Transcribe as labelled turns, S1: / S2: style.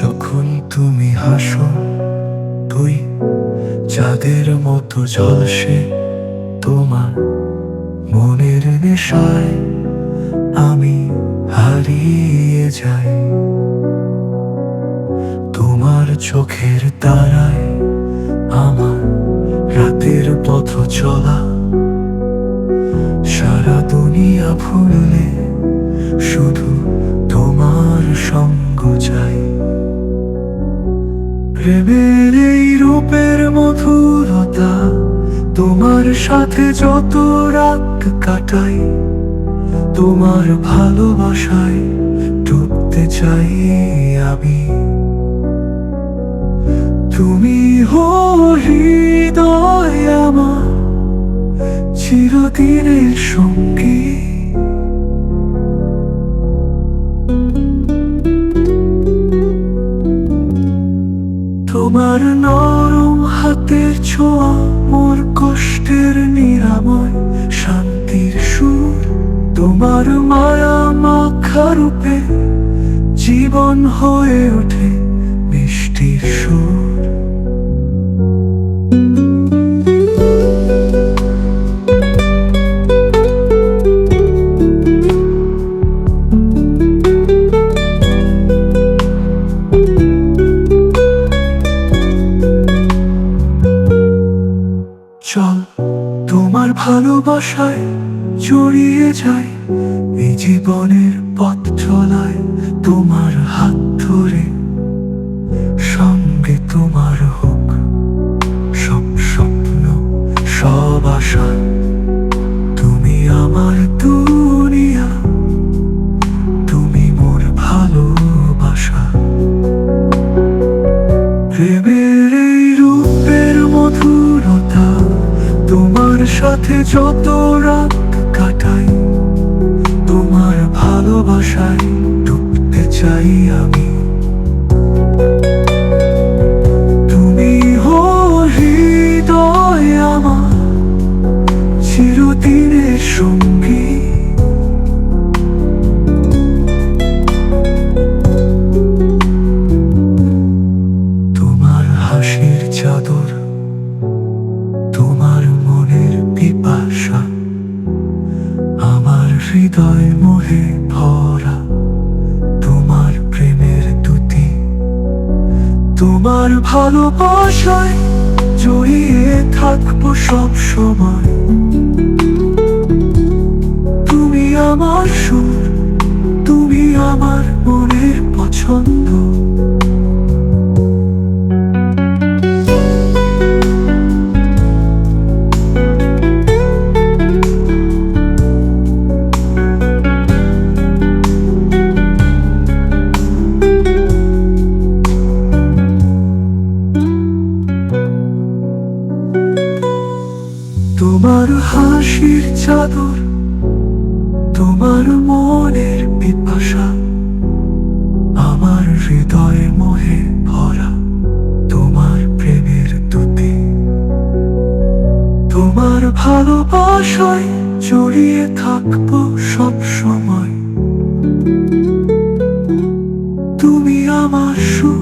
S1: যখন তুমি হাসো তুই চাঁদের মতো ঝলসে, তোমার মনের নেশায় আমি হারিয়ে যাই। তোমার চোখের তারায় আমার রাতের পথ চলা, সারা দুনিয়া ভুললে শুধু তোমার সঙ্গ চাই। প্রেমের এই রূপের মধুরতা, তোমার সাথে যত রাত কাটাই, তোমার ভালোবাসায় ডুবতে চাই আমি। তুমি হৃদয় আমার চিরদিনের সঙ্গী। তোমার নরম হাতের ছোঁয়া মোর কষ্টের নিরাময়, শান্তির সুর। তোমার মায়া মাখা রূপে জীবন হয়ে ওঠে মিষ্টির সুর। চল তোমার ভালোবাসায় জড়িয়ে যাই, এই জীবনের পথ চলায় তোমার হাত ধরে। সঙ্গে তোমার হোক সব স্বপ্ন, সব আশা। তুমি আমার দুনিয়া, তুমি মোর ভালোবাসা। প্রেমের এই রূপের মধুরতা, তোমার সাথে যত রাত কাটাই, তোমার ভালোবাসায় ডুবতে চাই আমি। তুমি হৃদয় আমার চিরদিনের সঙ্গী। তোমার হাসির চাদর, তোমার মনের পিপাসা, আমার হৃদয় মোহে ভরা তোমার প্রেমের দুটি। তোমার ভালোবাসায় জড়িয়ে থাকবো সব সময়। তুমি আমার সুর, তুমি আমার মনের পছন্দ। তোমার হাসির চাদর, তোমার মনের পিপাসা, আমার হৃদয় মোহে ভরা তোমার প্রেমের দুটি। তোমার ভালোবাসায় জড়িয়ে থাকবো সব সময়। তুমি আমার সুর।